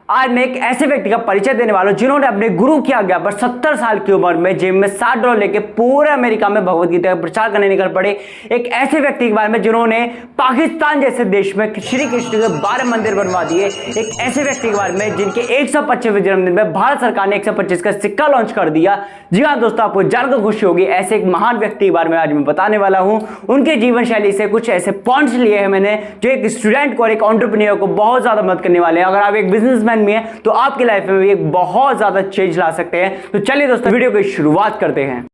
आज मैं एक ऐसे व्यक्ति का परिचय देने वाला हूं जिन्होंने अपने गुरु की आज्ञा पर 70 साल की उम्र में जेब में $60 लेके पूरे अमेरिका में भगवत गीता का प्रचार करने निकल पड़े। एक ऐसे व्यक्ति के बारे में जिन्होंने पाकिस्तान जैसे देश में श्री कृष्ण के 12 मंदिर बनवा दिए। एक ऐसे व्यक्ति के बारे में जिनके 125वें जन्मदिन में भारत सरकार ने 125 का सिक्का लॉन्च कर दिया। जी हाँ दोस्तों, आपको जानकर खुशी होगी, ऐसे एक महान व्यक्ति के बारे में आज मैं बताने वाला हूं। उनके जीवन शैली से कुछ ऐसे पॉइंट्स लिए हैं मैंने जो एक स्टूडेंट को और एक एंटरप्रेन्योर को बहुत ज्यादा मदद करने वाले हैं। अगर आप एक बिजनेसमैन में हैं तो आपकी लाइफ में भी एक बहुत ज्यादा चेंज ला सकते हैं। तो चलिए दोस्तों, वीडियो की शुरुआत करते हैं।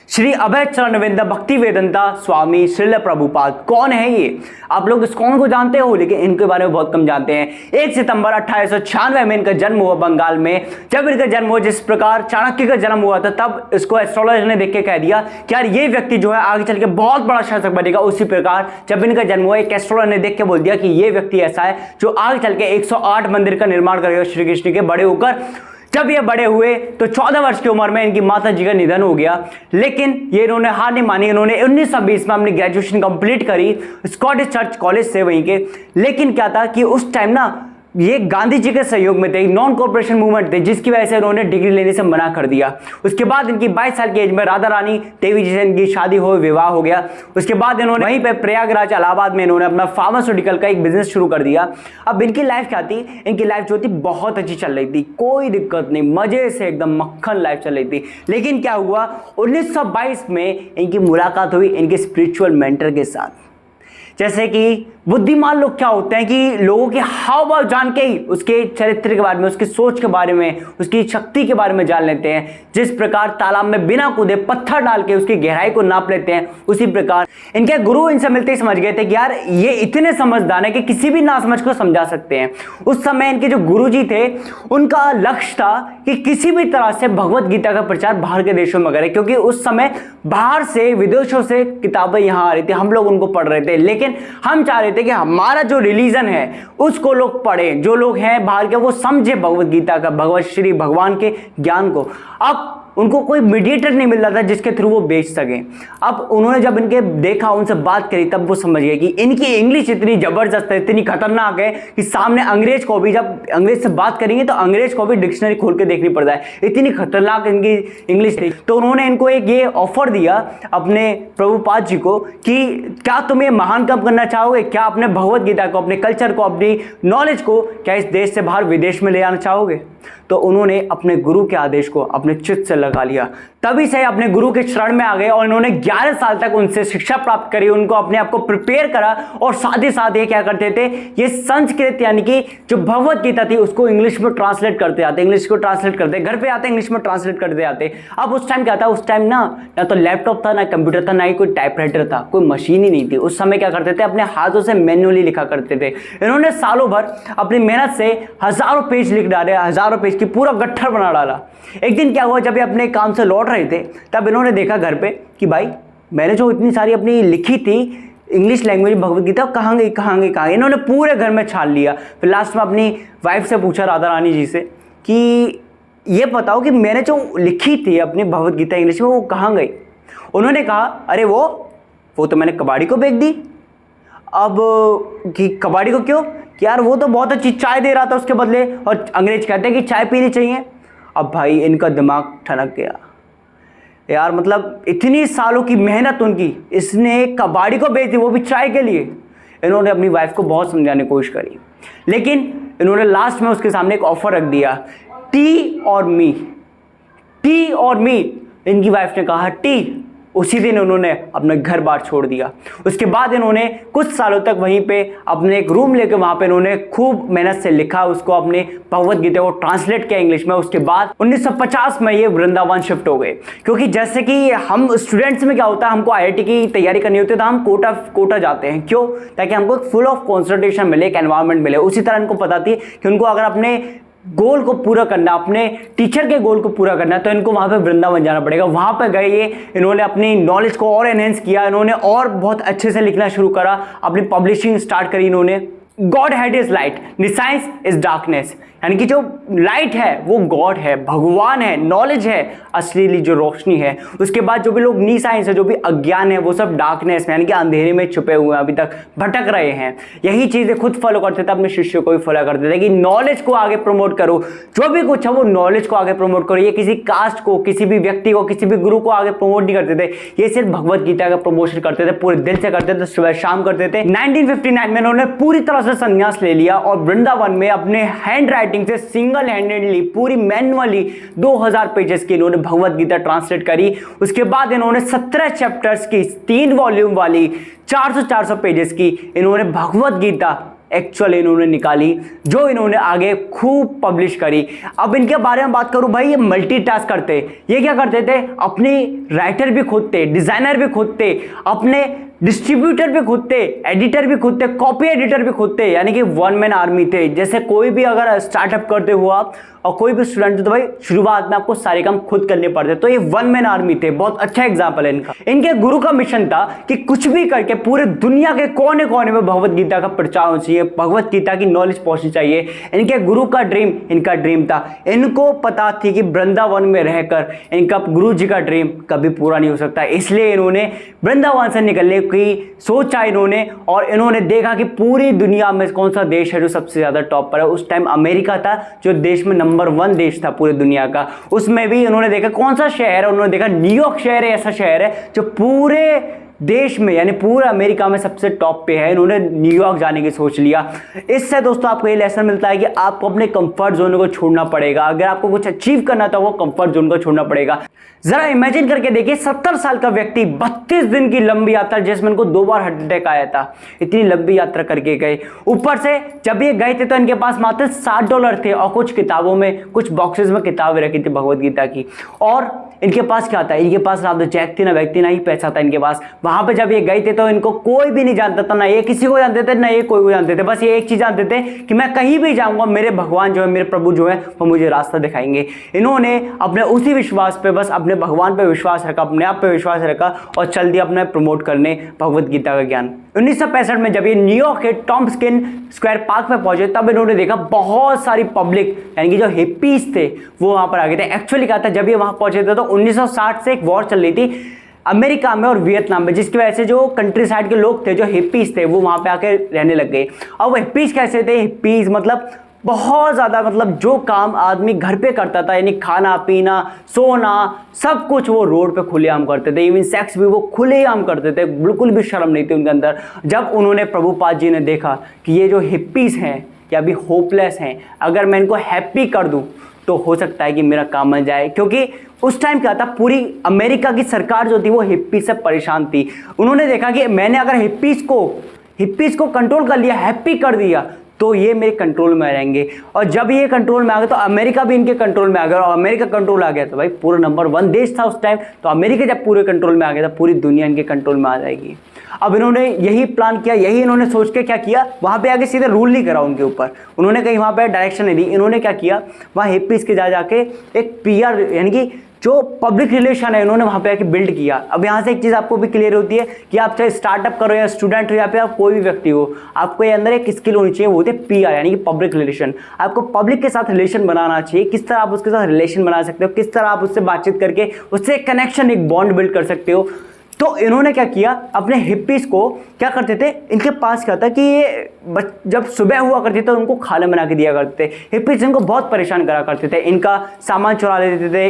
श्री अभय चरण भक्ति वेदांता स्वामी श्रील प्रभुपाद कौन है ये? आप लोग इस्कॉन को जानते हो, लेकिन इनके बारे में बहुत कम जानते हैं। 1 सितंबर 1896 में इनका जन्म हुआ बंगाल में। जब इनका जन्म हुआ, जिस प्रकार चाणक्य का जन्म हुआ था, तब इसको एस्ट्रोलॉजर ने देख के कह दिया कि यार ये व्यक्ति जो है आगे चल के बहुत बड़ा शासक बनेगा। उसी प्रकार जब इनका जन्म हुआ, एक एस्ट्रोलॉजर ने देख के बोल दिया कि ये व्यक्ति ऐसा है जो आगे चल के 108 मंदिर का निर्माण करेगा श्री कृष्ण के बड़े होकर। जब ये बड़े हुए तो 14 वर्ष की उम्र में इनकी माता जी का निधन हो गया, लेकिन ये इन्होंने हार नहीं मानी। इन्होंने 1920 में अपनी ग्रेजुएशन कंप्लीट करी स्कॉटिश चर्च कॉलेज से वहीं के। लेकिन क्या था कि उस टाइम ना ये गांधी जी के सहयोग में थे, नॉन कॉर्पोरेशन मूवमेंट थे, जिसकी वजह से इन्होंने डिग्री लेने से मना कर दिया। उसके बाद इनकी 22 साल की एज में राधा रानी देवी जी से इनकी शादी हो, विवाह हो गया। उसके बाद इन्होंने वहीं पे प्रयागराज इलाहाबाद में इन्होंने अपना फार्मास्यूटिकल का एक बिजनेस शुरू कर दिया। अब इनकी लाइफ क्या थी? इनकी लाइफ जो थी बहुत अच्छी चल रही थी, कोई दिक्कत नहीं, मजे से एकदम मक्खन लाइफ चल रही थी। लेकिन क्या हुआ, 1922 में इनकी मुलाकात हुई इनके स्पिरिचुअल मेंटर के साथ। जैसे कि बुद्धिमान लोग क्या होते हैं कि लोगों के हाव भाव जान के ही उसके चरित्र के बारे में, उसकी सोच के बारे में, उसकी शक्ति के बारे में जान लेते हैं। जिस प्रकार तालाब में बिना कूदे पत्थर डाल के उसकी गहराई को नाप लेते हैं, उसी प्रकार इनके गुरु इनसे मिलते ही समझ गए थे कि यार ये इतने समझदार है कि किसी भी नासमझ को समझा सकते हैं। उस समय इनके जो गुरु जी थे, उनका लक्ष्य था कि किसी भी तरह से भगवत गीता का प्रचार बाहर के देशों में करें, क्योंकि उस समय बाहर से विदेशों से किताबें यहाँ आ रही थी, हम लोग उनको पढ़ रहे थे। लेकिन हम चाह रहे थे कि हमारा जो रिलीजन है उसको लोग पढ़ें, जो लोग हैं बाहर के वो समझे भगवत गीता का, भगवत श्री भगवान के ज्ञान को। अब उनको कोई मीडिएटर नहीं मिल रहा था जिसके थ्रू वो बेच सके। अब उन्होंने जब इनके देखा, उनसे बात करी, तब वो समझ गए कि इनकी इंग्लिश इतनी जबरदस्त है, इतनी खतरनाक है कि सामने अंग्रेज को भी, जब अंग्रेज से बात करेंगे तो अंग्रेज को भी डिक्शनरी खोल के देखनी पड़ता है, इतनी खतरनाक इनकी इंग्लिश थी। तो उन्होंने इनको एक ये ऑफर दिया अपने प्रभुपाद जी को कि क्या तुम ये महान काम करना चाहोगे? क्या अपने भगवत गीता को, अपने कल्चर को, अपनी नॉलेज को क्या इस देश से बाहर विदेश में ले आना चाहोगे? तो उन्होंने अपने गुरु के आदेश को अपने चित्त से लगा लिया। तभी से अपने गुरु के शरण में आ गए और इन्होंने 11 साल तक उनसे शिक्षा प्राप्त करी, उनको अपने आप को प्रिपेयर करा। और साथ ही साथ ये क्या करते थे, ये संस्कृत यानी कि जो भगवत गीता थी उसको इंग्लिश में ट्रांसलेट करते आते, इंग्लिश को ट्रांसलेट करते, घर पे आते इंग्लिश में ट्रांसलेट करते आते। अब उस टाइम क्या था, उस टाइम ना तो लैपटॉप था, ना कंप्यूटर था, ना ही कोई टाइपराइटर था, कोई मशीन ही नहीं थी। उस समय क्या करते थे, अपने हाथों से मैन्युअली लिखा करते थे। इन्होंने सालों भर अपनी मेहनत से हजारों पेज लिख डाले, हजारों पेज की पूरा गट्ठर बना डाला। एक दिन क्या हुआ, जब ये अपने काम से लौट रहे थे, तब इन्होंने देखा घर पे कि भाई मैंने जो इतनी सारी अपनी लिखी थी इंग्लिश लैंग्वेज भगवत गीता कहाँ गई, कहाँ गई, कहाँ गई। इन्होंने पूरे घर में छान लिया। फिर लास्ट में अपनी वाइफ से पूछा, राधा रानी जी से, कि ये बताओ कि मैंने जो लिखी थी अपनी भगवत गीता इंग्लिश में वो कहाँ गई? उन्होंने कहा, अरे वो तो मैंने कबाड़ी को बेच दी। अब कि कबाड़ी को क्यों? कि यार वो तो बहुत अच्छी चाय दे रहा था उसके बदले, और अंग्रेज कहते हैं कि चाय पीनी चाहिए। अब भाई इनका दिमाग ठनक गया यार, मतलब इतनी सालों की मेहनत उनकी, इसने कबाड़ी को बेच दी, वो भी चाय के लिए। इन्होंने अपनी वाइफ को बहुत समझाने की कोशिश करी, लेकिन इन्होंने लास्ट में उसके सामने एक ऑफर रख दिया, टी और मी, टी और मी। इनकी वाइफ ने कहा टी। उसी दिन उन्होंने अपना घर बार छोड़ दिया। उसके बाद इन्होंने कुछ सालों तक वहीं पे अपने एक रूम लेकर वहाँ पे इन्होंने खूब मेहनत से लिखा, उसको अपने भगवत गीता को ट्रांसलेट किया इंग्लिश में। उसके बाद 1950 में ये वृंदावन शिफ्ट हो गए, क्योंकि जैसे कि हम स्टूडेंट्स में क्या होता है, हमको IIT की तैयारी करनी होती है तो हम कोटा जाते हैं। क्यों? ताकि हमको फुल ऑफ कॉन्संट्रेशन मिले, एक एनवायरमेंट मिले। उसी तरह इनको पता थी कि उनको अगर अपने गोल को पूरा करना, अपने टीचर के गोल को पूरा करना, तो इनको वहाँ पे वृंदावन जाना पड़ेगा। वहाँ पे गए ये, इन्होंने अपनी नॉलेज को और एनहेंस किया, इन्होंने और बहुत अच्छे से लिखना शुरू करा, अपनी पब्लिशिंग स्टार्ट करी इन्होंने। God had is light, the science is darkness, यानी कि जो लाइट है वो गॉड है, भगवान है, नॉलेज है, असली जो रोशनी है। उसके बाद जो भी लोग नी साइंस है, जो भी अज्ञान है, वो सब डार्कनेस में यानी कि अंधेरे में छुपे हुए हैं, अभी तक भटक रहे हैं। यही चीजें खुद फॉलो करते थे, अपने शिष्यों को भी फॉलो करते थे कि नॉलेज को आगे प्रमोट करो, जो भी कुछ है वो नॉलेज को आगे प्रमोट करो। ये किसी कास्ट को, किसी भी व्यक्ति को, किसी भी गुरु को आगे प्रमोट नहीं करते थे, ये सिर्फ भगवत गीता का प्रमोशन करते थे, पूरे दिल से करते थे, सुबह शाम करते थे। 1959 में उन्होंने पूरी तरह से संन्यास ले लिया और वृंदावन में अपने हैंड राइटिंग से सिंगल हैंडेडली पूरी मैनुअली 2000 पेजेस की इन्होंने भगवत गीता ट्रांसलेट करी। उसके बाद इन्होंने 17 चैप्टर्स की 3 वॉल्यूम वाली 400 पेजेस की इन्होंने भगवत गीता एक्चुअली इन्होंने निकाली, जो इन्होंने आगे खूब पब्लिश करी। अब इनके बारे में बात करूं भाई, ये मल्टीटास्क करते, ये क्या करते थे, अपने राइटर भी खुद थे, डिजाइनर भी खुद थे, अपने डिस्ट्रीब्यूटर भी खुद थे, एडिटर भी खुद थे, कॉपी एडिटर भी खुद थे, यानी कि वन मैन आर्मी थे। जैसे कोई भी अगर स्टार्टअप करते हो आप और कोई भी स्टूडेंट हो तो भाई शुरुआत में आपको सारे काम खुद करने पड़ते, तो ये वन मैन आर्मी थे। बहुत अच्छा एग्जांपल है इनका। इनके गुरु का मिशन था कि कुछ भी करके पूरे दुनिया के कोने कोने में भगवत गीता का प्रचार होना चाहिए, भगवत गीता की नॉलेज पहुंचनी चाहिए। इनके गुरु का ड्रीम इनका ड्रीम था। इनको पता थी कि वृंदावन में रहकर इनका गुरु जी का ड्रीम कभी पूरा नहीं हो सकता, इसलिए इन्होंने वृंदावन से निकलने की सोचा इन्होंने, और इन्होंने देखा कि पूरी दुनिया में कौन सा देश है जो सबसे ज्यादा टॉप पर है। उस टाइम अमेरिका था जो देश में नंबर 1 देश था पूरी दुनिया का। उसमें भी इन्होंने देखा कौन सा शहर है, उन्होंने देखा न्यूयॉर्क शहर है, ऐसा शहर है जो पूरे देश में यानी पूरा अमेरिका में सबसे टॉप पे है। इन्होंने न्यूयॉर्क जाने की सोच लिया। इससे दोस्तों आपको ये लेसन मिलता है कि आपको अपने कंफर्ट जोन को छोड़ना पड़ेगा। अगर आपको कुछ अचीव करना तो वो कंफर्ट जोन को छोड़ना पड़ेगा। जरा इमेजिन करके देखिए, 70 साल का व्यक्ति 32 दिन की लंबी यात्रा, जिसमें इनको 2 बार हार्ट अटैक आया था, इतनी लंबी यात्रा करके गए। ऊपर से जब ये गए थे तो इनके पास मात्र $60 थे और कुछ किताबों में, कुछ बॉक्सेस में किताबें रखी थी भगवत गीता की। और इनके पास क्या था, इनके पास ना तो जैक थी, ना व्यक्ति, ना ही पैसा था इनके पास। वहां पे जब ये गए थे तो इनको कोई भी नहीं जानता था, ना ये किसी को जानते थे, ना ये कोई को जानते थे। बस ये एक चीज जानते थे कि मैं कहीं भी जाऊंगा मेरे भगवान जो है, मेरे प्रभु जो है, वो मुझे रास्ता दिखाएंगे। इन्होंने अपने उसी विश्वास पे, बस अपने भगवान पे विश्वास रखा, अपने आप पे विश्वास रखा और चल दिया अपने प्रमोट करने भगवत गीता का ज्ञान। 1965 में जब ये न्यूयॉर्क के टॉम्स्किन स्क्वायर पार्क में पहुंचे, तब इन्होंने देखा बहुत सारी पब्लिक यानी कि जो हिप्पीज थे वो वहां पर आ गए थे। एक्चुअली क्या था, जब ये वहां पहुंचे थे तो 1960 से एक वॉर चल रही थी अमेरिका में और वियतनाम में, जिसकी वजह से जो कंट्री साइड के लोग थे, जो हिप्पीज थे, वो वहां पे आके रहने लग गए। और वो हिप्पीज कैसे थे, हिप्पीज मतलब बहुत ज़्यादा, मतलब जो काम आदमी घर पे करता था, यानी खाना पीना सोना सब कुछ, वो रोड पे खुलेआम करते थे। इवन सेक्स भी वो खुलेआम करते थे, बिल्कुल भी शर्म नहीं थी उनके अंदर। जब उन्होंने प्रभुपाद जी ने देखा कि ये जो हिप्पीज हैं ये अभी होपलेस हैं, अगर मैं इनको हैप्पी कर दूं तो हो सकता है कि मेरा काम बन जाए, क्योंकि उस टाइम क्या था, पूरी अमेरिका की सरकार जो थी वो हिप्पी से परेशान थी। उन्होंने देखा कि मैंने अगर हिप्पीज को कंट्रोल कर लिया, हैप्पी कर दिया, तो ये मेरे कंट्रोल में रहेंगे। और जब ये कंट्रोल में आ गए तो अमेरिका भी इनके कंट्रोल में आ गया, और अमेरिका कंट्रोल आ गया तो भाई पूरा नंबर 1 देश था उस टाइम, तो अमेरिका जब पूरे कंट्रोल में आ गया तो पूरी दुनिया इनके कंट्रोल में आ जाएगी। अब इन्होंने यही प्लान किया, यही इन्होंने सोच के क्या किया, वहां पे आगे सीधे रूल नहीं करा उनके ऊपर, उन्होंने कहीं वहां पे डायरेक्शन नहीं दी। इन्होंने क्या किया, वहां हिप्पीज के जाके एक पीआर यानी कि जो पब्लिक रिलेशन है, इन्होंने वहां पे आके बिल्ड किया। अब यहाँ से एक चीज़ आपको भी क्लियर होती है कि आप चाहे स्टार्टअप करो या स्टूडेंट हो या फिर आप कोई भी व्यक्ति हो, आपको ये अंदर एक स्किल होनी चाहिए, वो होती है पीआर यानी कि पब्लिक रिलेशन। आपको पब्लिक के साथ रिलेशन बनाना चाहिए, किस तरह आप उसके साथ रिलेशन बना सकते हो, किस तरह आप उससे बातचीत करके उससे एक कनेक्शन, एक बॉन्ड बिल्ड कर सकते हो। तो इन्होंने क्या किया, अपने हिप्पीज को क्या करते थे, इनके पास क्या था कि ये जब सुबह हुआ करती थे उनको खाना बना के दिया करते थे। हिप्पीज इनको बहुत परेशान करा करते थे, इनका सामान चुरा लेते थे,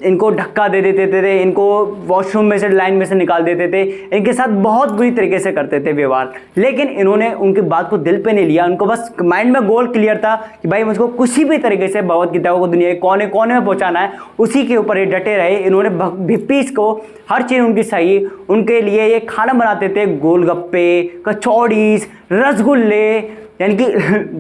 इनको धक्का दे देते थे, इनको वॉशरूम में से लाइन में से निकाल देते थे, इनके साथ बहुत बुरी तरीके से करते थे व्यवहार। लेकिन इन्होंने उनकी बात को दिल पे नहीं लिया, उनको बस माइंड में गोल क्लियर था कि भाई मुझको किसी भी तरीके से भगवत गीता को दुनिया के कोने कोने में पहुंचाना है, उसी के ऊपर ये डटे रहे। इन्होंने हिप्पीज को हर चीज़ उनकी सही, उनके लिए ये खाना बनाते थे, गोलगप्पे, कचौड़ीज, रसगुल्ले, यानी कि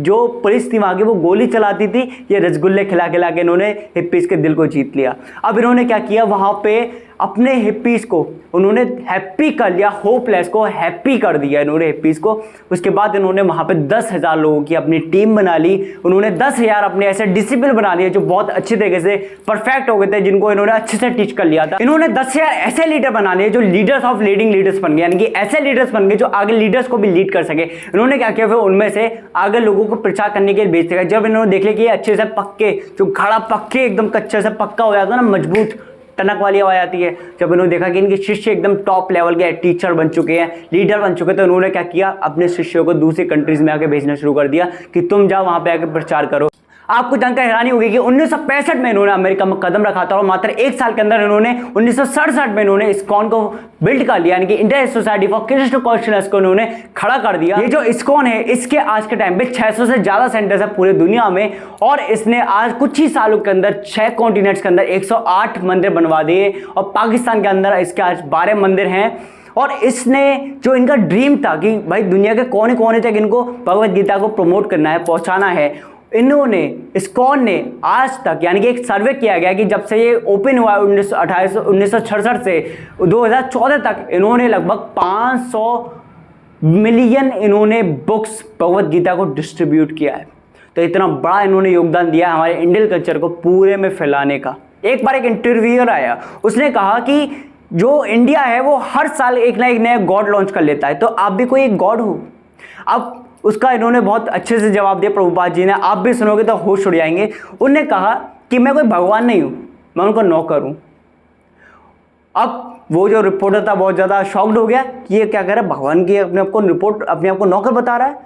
जो पुलिस थी वहाँ की वो गोली चलाती थी, ये रसगुल्ले खिला खिला के इन्होंने हिप्पीज के दिल को जीत लिया। अब इन्होंने क्या किया, वहाँ पे अपने हिप्पीज को उन्होंने हैप्पी कर लिया, होपलेस को हैप्पी कर दिया इन्होंने हिप्पीज को। उसके बाद इन्होंने वहाँ पे 10,000 लोगों की अपनी टीम बना ली, उन्होंने 10,000 अपने ऐसे डिसिप्लिन बना लिए जो बहुत अच्छे तरीके से परफेक्ट हो गए थे, जिनको इन्होंने अच्छे से टीच कर लिया था। इन्होंने 10,000 ऐसे लीडर बना लिए जो लीडर्स ऑफ लीडिंग लीडर्स बन गए, यानी कि ऐसे लीडर्स बन गए जो आगे लीडर्स को भी लीड कर सके। इन्होंने क्या किया, फिर उनमें से आगे लोगों को प्रचार करने के लिए भेजते गए। जब इन्होंने देख लिया कि अच्छे से पक्के, जो घड़ा पक्के एकदम कच्चे से पक्का हो जाता है ना, मजबूत टनक वाली आवाज आती है, जब इन्होंने देखा कि इनके शिष्य एकदम टॉप लेवल के टीचर बन चुके हैं, लीडर बन चुके, तो उन्होंने क्या किया, अपने शिष्यों को दूसरी कंट्रीज में आके भेजना शुरू कर दिया कि तुम जाओ वहां पे आके प्रचार करो। आपको जानकर हैरानी होगी कि 1965 में इन्होंने अमेरिका में कदम रखा था और मात्र एक साल के अंदर इन्होंने 1967 में इन्होंने इस्कॉन को बिल्ड कर लिया, यानी कि Indian society for Kristo consciousness को इन्होंने खड़ा कर दिया। ये जो इस्कॉन है, इसके आज के टाइम पे 600 से ज्यादा सेंटर्स है पूरे दुनिया में, और इसने आज कुछ ही सालों के अंदर 6 कॉन्टिनेंट्स के अंदर 108 मंदिर बनवा दिए, और पाकिस्तान के अंदर इसके आज 12 मंदिर हैं। और इसने जो इनका ड्रीम था कि भाई दुनिया के कोने कोने तक इनको भगवत गीता को प्रमोट करना है, पहुंचाना है, इन्होंने इस्कॉन ने आज तक, यानी कि एक सर्वे किया गया कि जब से ये ओपन हुआ 1966 से 2014 तक, इन्होंने लगभग 500 मिलियन इन्होंने बुक्स भगवत गीता को डिस्ट्रीब्यूट किया है। तो इतना बड़ा इन्होंने योगदान दिया हमारे इंडियन कल्चर को पूरे में फैलाने का। एक बार एक इंटरव्यूअर आया, उसने कहा कि जो इंडिया है वो हर साल एक ना एक नया गॉड लॉन्च कर लेता है, तो आप भी कोई एक गॉड हो? अब उसका इन्होंने बहुत अच्छे से जवाब दिया प्रभुपाद जी ने, आप भी सुनोगे तो होश उड़ जाएंगे। उन्होंने कहा कि मैं कोई भगवान नहीं हूं, मैं उनका नौकर हूं। अब वो जो रिपोर्टर था बहुत ज्यादा शॉक्ड हो गया कि ये क्या कह रहा है, भगवान की अपने आप को नौकर बता रहा है।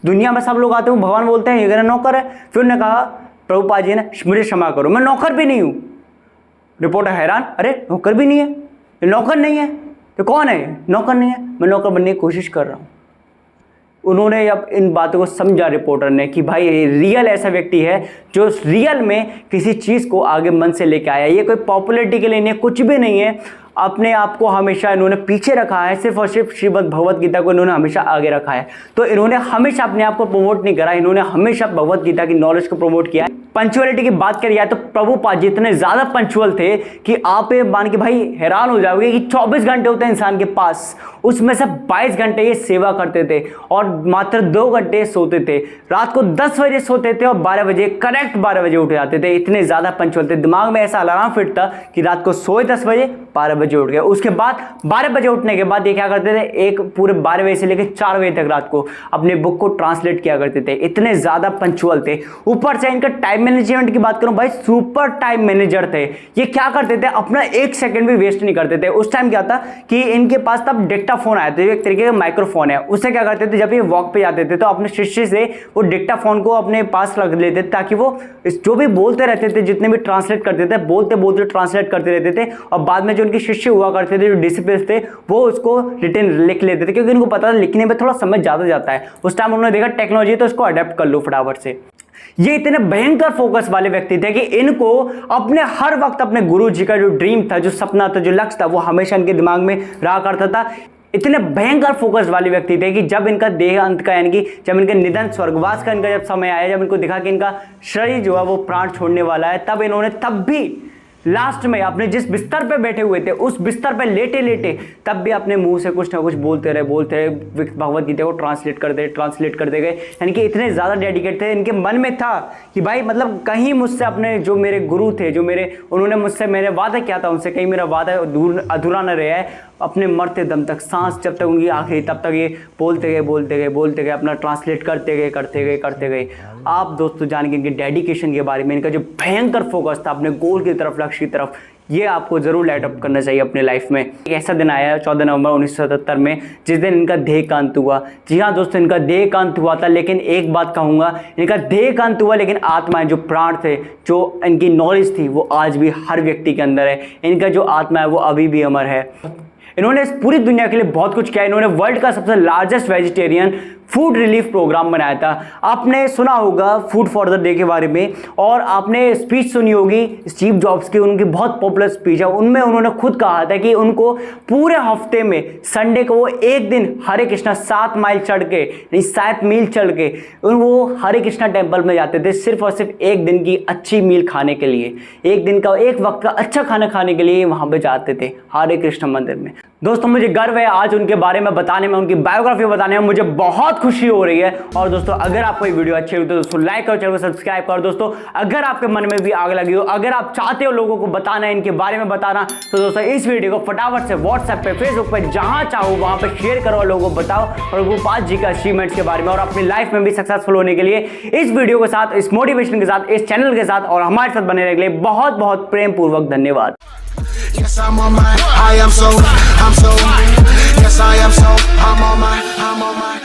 दुनिया में सब लोग आते हैं भगवान बोलते हैं, ये कह रहा नौकर है। फिर उन्होंने कहा प्रभुपाद जी ने, मुझे क्षमा करो, मैं नौकर भी नहीं हूं। रिपोर्टर हैरान, अरे नौकर भी नहीं है, ये नौकर नहीं है तो कौन है? नौकर नहीं है, मैं नौकर बनने की कोशिश कर रहा हूं। उन्होंने अब इन बातों को समझा रिपोर्टर ने कि भाई रियल ऐसा व्यक्ति है जो रियल में किसी चीज़ को आगे मन से लेके आया। ये कोई पॉपुलैरिटी के लिए नहीं, कुछ भी नहीं है। अपने आप को हमेशा इन्होंने पीछे रखा है, सिर्फ और सिर्फ श्रीमद् भगवत गीता को इन्होंने हमेशा आगे रखा है। तो इन्होंने हमेशा अपने आप को प्रमोट नहीं करा, इन्होंने हमेशा भगवत गीता की नॉलेज को प्रमोट किया है। पंचुअलिटी की बात करिए तो प्रभुपाद जी इतने ज्यादा पंचुअल थे कि आप ये मान के भाई हैरान हो जाओगे कि 24 घंटे होते हैं इंसान के पास, उसमें से 22 घंटे ये सेवा करते थे और मात्र 2 घंटे सोते थे। रात को 10 बजे सोते थे और 12 बजे, करेक्ट 12 बजे उठ जाते थे। इतने ज्यादा पंचुअल थे, दिमाग में ऐसा अलार्म फिट था कि रात को सोए 10 बजे, 12 बजे उठ गए। उसके बाद 12 बजे उठने के बाद ये क्या करते थे, एक पूरे 12 बजे से लेकर 4 बजे तक रात को अपने बुक को ट्रांसलेट किया करते थे। इतने ज्यादा पंचुअल थे। ऊपर से इनका टाइम मैनेजमेंट की बात करूं भाई, सुपर टाइम मैनेजर थे। ये क्या करते थे, अपना 1 सेकंड भी वेस्ट नहीं करते थे। उस टाइम क्या था कि इनके पास तब डिक्टाफोन आया था, एक तरीके का माइक्रोफोन है। उससे क्या करते थे, जब ये वॉक पे जाते थे तो अपने शिष्य से वो डिक्टाफोन को अपने पास रख लेते थे ताकि वो जो भी बोलते रहते थे, जितने भी ट्रांसलेट करते थे, बोलते बोलते ट्रांसलेट करते रहते थे। और बाद में जो उनके शिष्य हुआ करते थे, जो डिसिप्लिन थे, वो उसको रिटन लिख लेते थे, क्योंकि उनको पता था लिखने में थोड़ा समय ज्यादा जाता है। उस टाइम उन्होंने देखा टेक्नोलॉजी तो इसको अडेप्ट कर लो फटाफट से। ये इतने भयंकर फोकस वाले व्यक्ति थे कि इनको अपने हर वक्त अपने गुरु जी का जो ड्रीम था, जो सपना था, जो लक्ष्य था, वो हमेशा इनके दिमाग में रहा करता था। इतने भयंकर फोकस वाले व्यक्ति थे कि जब इनका देह अंत का, यानी कि जब इनके निधन स्वर्गवास का इनका जब समय आया, जब इनको दिखा कि इनका शरीर जो है वो प्राण छोड़ने वाला है, तब इन्होंने तब भी लास्ट में अपने जिस बिस्तर पे बैठे हुए थे, उस बिस्तर पे लेटे लेटे तब भी अपने मुंह से कुछ ना कुछ बोलते रहे भगवत गीता को ट्रांसलेट करते गए। यानी कि इतने ज़्यादा डेडिकेट थे। इनके मन में था कि भाई मतलब कहीं मुझसे अपने जो मेरे गुरु थे, जो उन्होंने मुझसे मेरे वादा किया था उनसे, कहीं मेरा वादा अधूरा न रहा है। अपने मरते दम तक, सांस जब तक उनकी आखिरी, तब तक ये बोलते गए, अपना ट्रांसलेट करते गए। आप दोस्तों जान के इनके डेडिकेशन के बारे में, इनका जो भयंकर फोकस था अपने गोल की तरफ, लक्ष्य की तरफ, ये आपको जरूर लाइट अप करना चाहिए अपने लाइफ में। एक ऐसा दिन आया 14 नवंबर 1977 में, जिस दिन इनका देह का अंत हुआ। जी हाँ दोस्तों, इनका देह का अंत हुआ था, लेकिन एक बात कहूँगा, इनका देह का अंत हुआ लेकिन आत्माएं, जो प्राण थे, जो इनकी नॉलेज थी, वो आज भी हर व्यक्ति के अंदर है। इनका जो आत्मा है वो अभी भी अमर है। इन्होंने इस पूरी दुनिया के लिए बहुत कुछ किया। इन्होंने वर्ल्ड का सबसे largest vegetarian food relief programme बनाया था। आपने सुना होगा फूड फॉर द डे के बारे में, और आपने स्पीच सुनी होगी स्टीव जॉब्स की, उनकी बहुत पॉपुलर स्पीच है। उनमें उन्होंने खुद कहा था कि उनको पूरे हफ्ते में संडे को वो एक दिन हरे कृष्णा 7 माइल चढ़ के, 7 मील चढ़ के वो हरे कृष्णा टेम्पल में जाते थे, सिर्फ और सिर्फ एक दिन की अच्छी मील खाने के लिए, एक दिन का एक वक्त का अच्छा खाना खाने के लिए वहां पे जाते थे हरे कृष्ण मंदिर में। दोस्तों मुझे गर्व है आज उनके बारे में बताने में, उनकी बायोग्राफी बताने में मुझे बहुत खुशी हो रही है। और दोस्तों अगर आपको ये वीडियो अच्छी लगी तो दोस्तों लाइक करो, चैनल को सब्सक्राइब करो। दोस्तों अगर आपके मन में भी आग लगी हो, अगर आप चाहते हो लोगों को बताना, इनके बारे में बताना, तो दोस्तों इस वीडियो को फटाफट से व्हाट्सएप पे, फेसबुक पे, जहां चाहो वहां पे शेयर करो, लोगों को बताओ प्रभुपाद जी का अचीवमेंट्स के बारे में, और अपनी लाइफ में भी सक्सेसफुल होने के लिए इस वीडियो के साथ, इस मोटिवेशन के साथ, इस चैनल के साथ और हमारे साथ बने रहने के लिए बहुत बहुत प्रेम पूर्वक धन्यवाद। Yes, I'm on my, I'm so, yes, I am so, I'm on my, I'm on my.